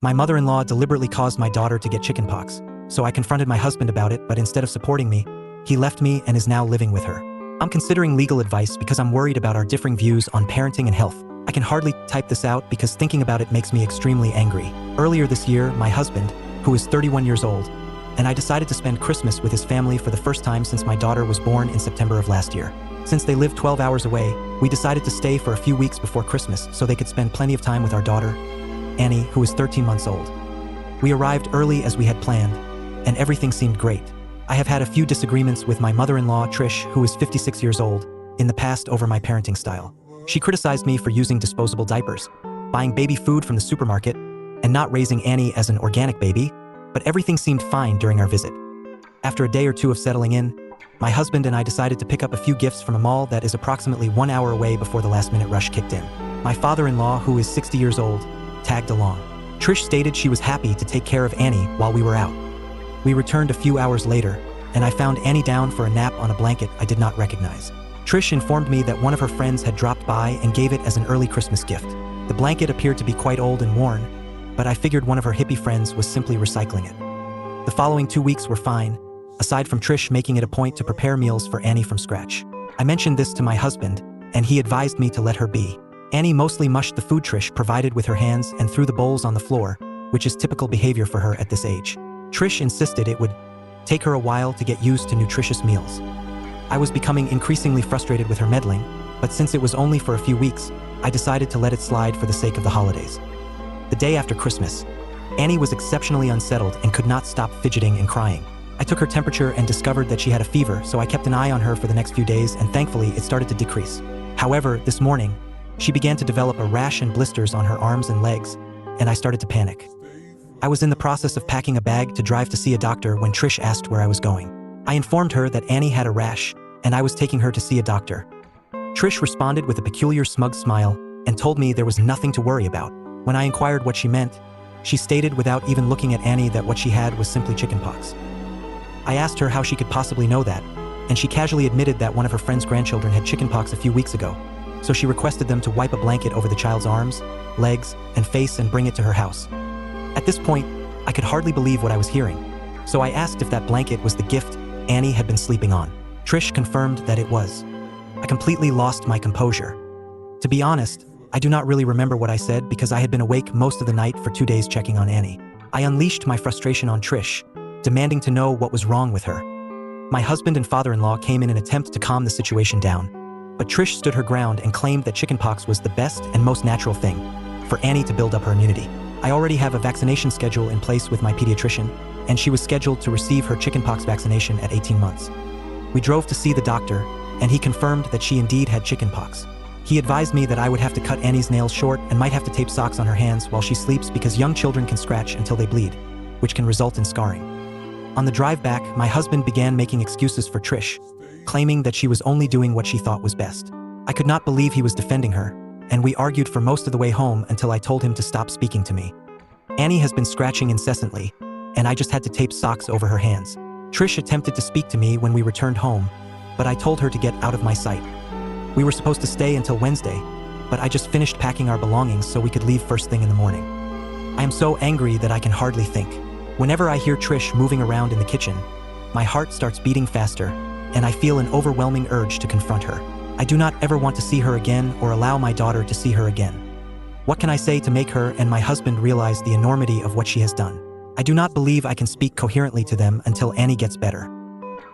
My mother-in-law deliberately caused my daughter to get chickenpox, so I confronted my husband about it, but instead of supporting me, he left me and is now living with her. I'm considering legal advice because I'm worried about our differing views on parenting and health. I can hardly type this out because thinking about it makes me extremely angry. Earlier this year, my husband, who is 31 years old, and I decided to spend Christmas with his family for the first time since my daughter was born in September of last year. Since they live 12 hours away, we decided to stay for a few weeks before Christmas so they could spend plenty of time with our daughter, Annie, who is 13 months old. We arrived early as we had planned, and everything seemed great. I have had a few disagreements with my mother-in-law, Trish, who is 56 years old, in the past over my parenting style. She criticized me for using disposable diapers, buying baby food from the supermarket, and not raising Annie as an organic baby, but everything seemed fine during our visit. After a day or two of settling in, my husband and I decided to pick up a few gifts from a mall that is approximately 1 hour away before the last-minute rush kicked in. My father-in-law, who is 60 years old, tagged along. Trish stated she was happy to take care of Annie while we were out. We returned a few hours later, and I found Annie down for a nap on a blanket I did not recognize. Trish informed me that one of her friends had dropped by and gave it as an early Christmas gift. The blanket appeared to be quite old and worn, but I figured one of her hippie friends was simply recycling it. The following 2 weeks were fine, aside from Trish making it a point to prepare meals for Annie from scratch. I mentioned this to my husband, and he advised me to let her be. Annie mostly mushed the food Trish provided with her hands and threw the bowls on the floor, which is typical behavior for her at this age. Trish insisted it would take her a while to get used to nutritious meals. I was becoming increasingly frustrated with her meddling, but since it was only for a few weeks, I decided to let it slide for the sake of the holidays. The day after Christmas, Annie was exceptionally unsettled and could not stop fidgeting and crying. I took her temperature and discovered that she had a fever, so I kept an eye on her for the next few days, and thankfully it started to decrease. However, this morning, she began to develop a rash and blisters on her arms and legs, and I started to panic. I was in the process of packing a bag to drive to see a doctor when Trish asked where I was going. I informed her that Annie had a rash, and I was taking her to see a doctor. Trish responded with a peculiar smug smile and told me there was nothing to worry about. When I inquired what she meant, she stated without even looking at Annie that what she had was simply chickenpox. I asked her how she could possibly know that, and she casually admitted that one of her friend's grandchildren had chickenpox a few weeks ago, so she requested them to wipe a blanket over the child's arms, legs, and face and bring it to her house. At this point, I could hardly believe what I was hearing, so I asked if that blanket was the gift Annie had been sleeping on. Trish confirmed that it was. I completely lost my composure. To be honest, I do not really remember what I said because I had been awake most of the night for 2 days checking on Annie. I unleashed my frustration on Trish, demanding to know what was wrong with her. My husband and father-in-law came in an attempt to calm the situation down, but Trish stood her ground and claimed that chickenpox was the best and most natural thing for Annie to build up her immunity. I already have a vaccination schedule in place with my pediatrician, and she was scheduled to receive her chickenpox vaccination at 18 months. We drove to see the doctor, and he confirmed that she indeed had chickenpox. He advised me that I would have to cut Annie's nails short and might have to tape socks on her hands while she sleeps because young children can scratch until they bleed, which can result in scarring. On the drive back, my husband began making excuses for Trish, claiming that she was only doing what she thought was best. I could not believe he was defending her, and we argued for most of the way home until I told him to stop speaking to me. Annie has been scratching incessantly, and I just had to tape socks over her hands. Trish attempted to speak to me when we returned home, but I told her to get out of my sight. We were supposed to stay until Wednesday, but I just finished packing our belongings so we could leave first thing in the morning. I am so angry that I can hardly think. Whenever I hear Trish moving around in the kitchen, my heart starts beating faster, and I feel an overwhelming urge to confront her. I do not ever want to see her again or allow my daughter to see her again. What can I say to make her and my husband realize the enormity of what she has done? I do not believe I can speak coherently to them until Annie gets better.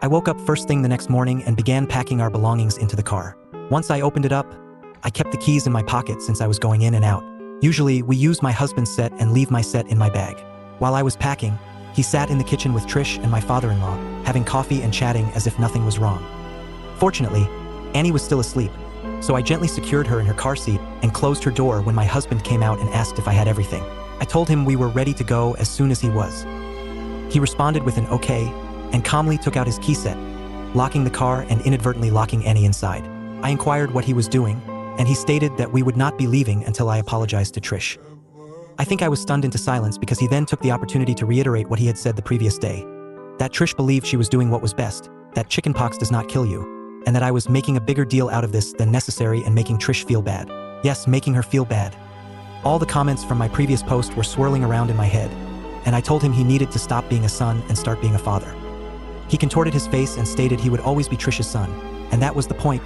I woke up first thing the next morning and began packing our belongings into the car. Once I opened it up, I kept the keys in my pocket since I was going in and out. Usually, we use my husband's set and leave my set in my bag. While I was packing, he sat in the kitchen with Trish and my father-in-law, having coffee and chatting as if nothing was wrong. Fortunately, Annie was still asleep, so I gently secured her in her car seat and closed her door when my husband came out and asked if I had everything. I told him we were ready to go as soon as he was. He responded with an okay and calmly took out his key set, locking the car and inadvertently locking Annie inside. I inquired what he was doing, and he stated that we would not be leaving until I apologized to Trish. I think I was stunned into silence because he then took the opportunity to reiterate what he had said the previous day, that Trish believed she was doing what was best, that chickenpox does not kill you, and that I was making a bigger deal out of this than necessary and making Trish feel bad. Yes, making her feel bad. All the comments from my previous post were swirling around in my head, and I told him he needed to stop being a son and start being a father. He contorted his face and stated he would always be Trish's son, and that was the point,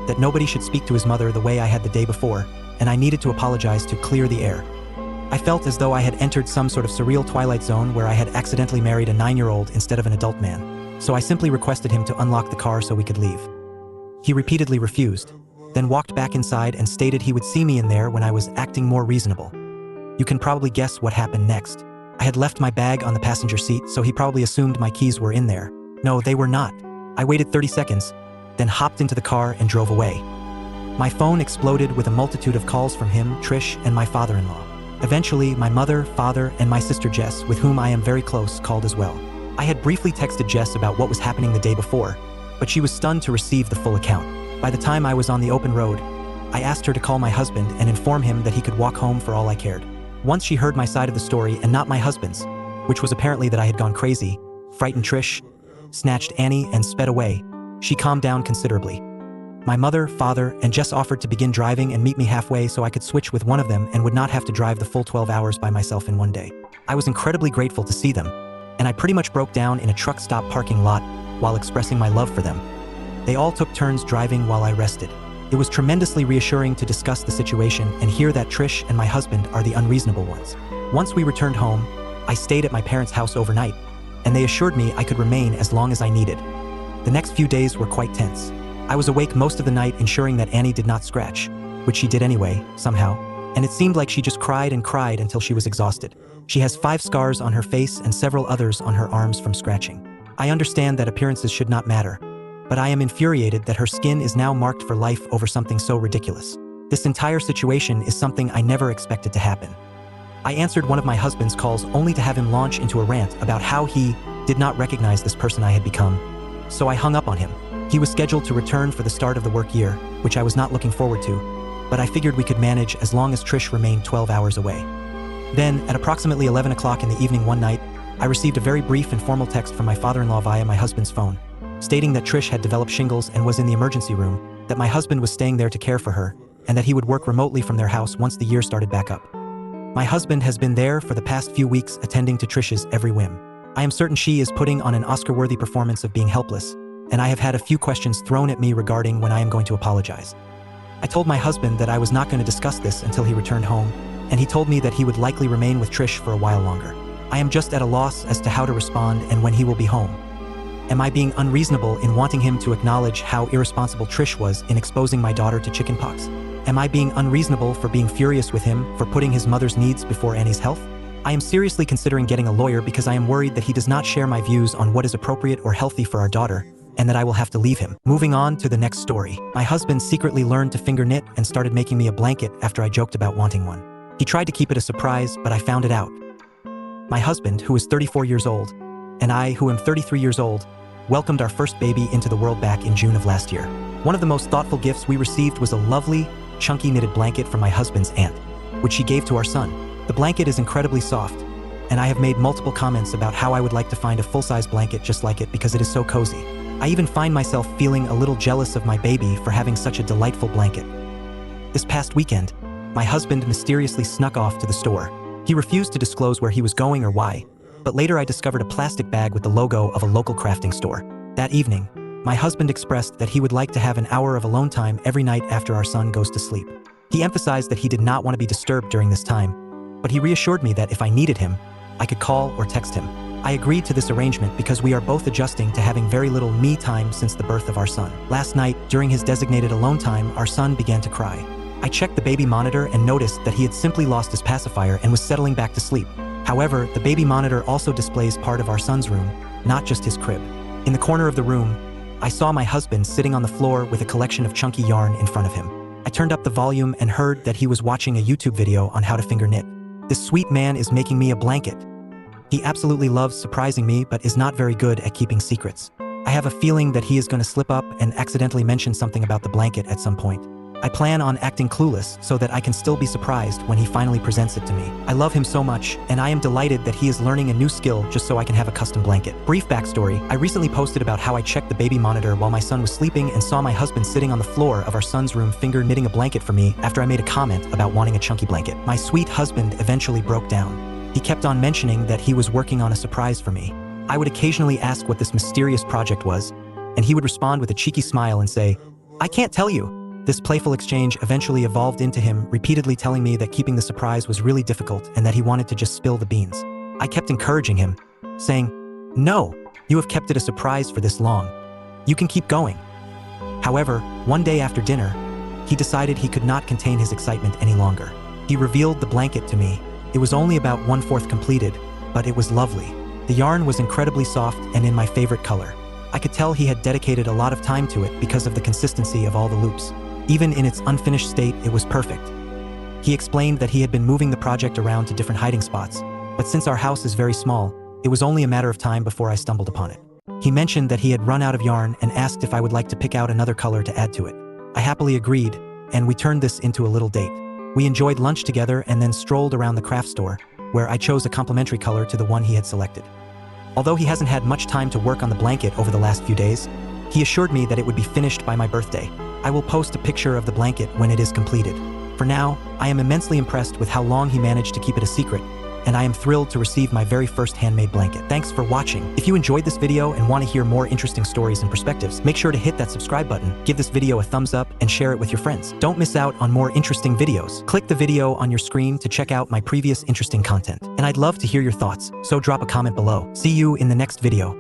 that nobody should speak to his mother the way I had the day before, and I needed to apologize to clear the air. I felt as though I had entered some sort of surreal twilight zone where I had accidentally married a 9-year-old instead of an adult man, so I simply requested him to unlock the car so we could leave. He repeatedly refused, then walked back inside and stated he would see me in there when I was acting more reasonable. You can probably guess what happened next. I had left my bag on the passenger seat, so he probably assumed my keys were in there. No, they were not. I waited 30 seconds, then hopped into the car and drove away. My phone exploded with a multitude of calls from him, Trish, and my father-in-law. Eventually, my mother, father, and my sister Jess, with whom I am very close, called as well. I had briefly texted Jess about what was happening the day before, but she was stunned to receive the full account. By the time I was on the open road, I asked her to call my husband and inform him that he could walk home for all I cared. Once she heard my side of the story and not my husband's, which was apparently that I had gone crazy, frightened Trish, snatched Annie, and sped away, she calmed down considerably. My mother, father, and Jess offered to begin driving and meet me halfway so I could switch with one of them and would not have to drive the full 12 hours by myself in one day. I was incredibly grateful to see them, and I pretty much broke down in a truck stop parking lot while expressing my love for them. They all took turns driving while I rested. It was tremendously reassuring to discuss the situation and hear that Trish and my husband are the unreasonable ones. Once we returned home, I stayed at my parents' house overnight, and they assured me I could remain as long as I needed. The next few days were quite tense. I was awake most of the night ensuring that Annie did not scratch, which she did anyway, somehow, and it seemed like she just cried and cried until she was exhausted. She has 5 scars on her face and several others on her arms from scratching. I understand that appearances should not matter, but I am infuriated that her skin is now marked for life over something so ridiculous. This entire situation is something I never expected to happen. I answered one of my husband's calls only to have him launch into a rant about how he did not recognize this person I had become, so I hung up on him. He was scheduled to return for the start of the work year, which I was not looking forward to, but I figured we could manage as long as Trish remained 12 hours away. Then, at approximately 11 o'clock in the evening one night, I received a very brief and formal text from my father-in-law via my husband's phone, stating that Trish had developed shingles and was in the emergency room, that my husband was staying there to care for her, and that he would work remotely from their house once the year started back up. My husband has been there for the past few weeks attending to Trish's every whim. I am certain she is putting on an Oscar-worthy performance of being helpless, and I have had a few questions thrown at me regarding when I am going to apologize. I told my husband that I was not going to discuss this until he returned home, and he told me that he would likely remain with Trish for a while longer. I am just at a loss as to how to respond and when he will be home. Am I being unreasonable in wanting him to acknowledge how irresponsible Trish was in exposing my daughter to chickenpox? Am I being unreasonable for being furious with him for putting his mother's needs before Annie's health? I am seriously considering getting a lawyer because I am worried that he does not share my views on what is appropriate or healthy for our daughter, and that I will have to leave him. Moving on to the next story. My husband secretly learned to finger knit and started making me a blanket after I joked about wanting one. He tried to keep it a surprise, but I found it out. My husband, who is 34 years old, and I, who am 33 years old, welcomed our first baby into the world back in June of last year. One of the most thoughtful gifts we received was a lovely, chunky knitted blanket from my husband's aunt, which she gave to our son. The blanket is incredibly soft, and I have made multiple comments about how I would like to find a full-size blanket just like it because it is so cozy. I even find myself feeling a little jealous of my baby for having such a delightful blanket. This past weekend, my husband mysteriously snuck off to the store. He refused to disclose where he was going or why, but later I discovered a plastic bag with the logo of a local crafting store. That evening, my husband expressed that he would like to have an hour of alone time every night after our son goes to sleep. He emphasized that he did not want to be disturbed during this time, but he reassured me that if I needed him, I could call or text him. I agreed to this arrangement because we are both adjusting to having very little me time since the birth of our son. Last night, during his designated alone time, our son began to cry. I checked the baby monitor and noticed that he had simply lost his pacifier and was settling back to sleep. However, the baby monitor also displays part of our son's room, not just his crib. In the corner of the room, I saw my husband sitting on the floor with a collection of chunky yarn in front of him. I turned up the volume and heard that he was watching a YouTube video on how to finger knit. This sweet man is making me a blanket. He absolutely loves surprising me but is not very good at keeping secrets. I have a feeling that he is going to slip up and accidentally mention something about the blanket at some point. I plan on acting clueless so that I can still be surprised when he finally presents it to me. I love him so much, and I am delighted that he is learning a new skill just so I can have a custom blanket. Brief backstory, I recently posted about how I checked the baby monitor while my son was sleeping and saw my husband sitting on the floor of our son's room finger knitting a blanket for me after I made a comment about wanting a chunky blanket. My sweet husband eventually broke down. He kept on mentioning that he was working on a surprise for me. I would occasionally ask what this mysterious project was, and he would respond with a cheeky smile and say, "I can't tell you." This playful exchange eventually evolved into him repeatedly telling me that keeping the surprise was really difficult and that he wanted to just spill the beans. I kept encouraging him, saying, "No, you have kept it a surprise for this long. You can keep going." However, one day after dinner, he decided he could not contain his excitement any longer. He revealed the blanket to me. It was only about 1/4 completed, but it was lovely. The yarn was incredibly soft and in my favorite color. I could tell he had dedicated a lot of time to it because of the consistency of all the loops. Even in its unfinished state, it was perfect. He explained that he had been moving the project around to different hiding spots, but since our house is very small, it was only a matter of time before I stumbled upon it. He mentioned that he had run out of yarn and asked if I would like to pick out another color to add to it. I happily agreed, and we turned this into a little date. We enjoyed lunch together and then strolled around the craft store, where I chose a complementary color to the one he had selected. Although he hasn't had much time to work on the blanket over the last few days, he assured me that it would be finished by my birthday. I will post a picture of the blanket when it is completed. For now, I am immensely impressed with how long he managed to keep it a secret, and I am thrilled to receive my very first handmade blanket. Thanks for watching. If you enjoyed this video and want to hear more interesting stories and perspectives, make sure to hit that subscribe button, give this video a thumbs up, and share it with your friends. Don't miss out on more interesting videos. Click the video on your screen to check out my previous interesting content. And I'd love to hear your thoughts, so drop a comment below. See you in the next video.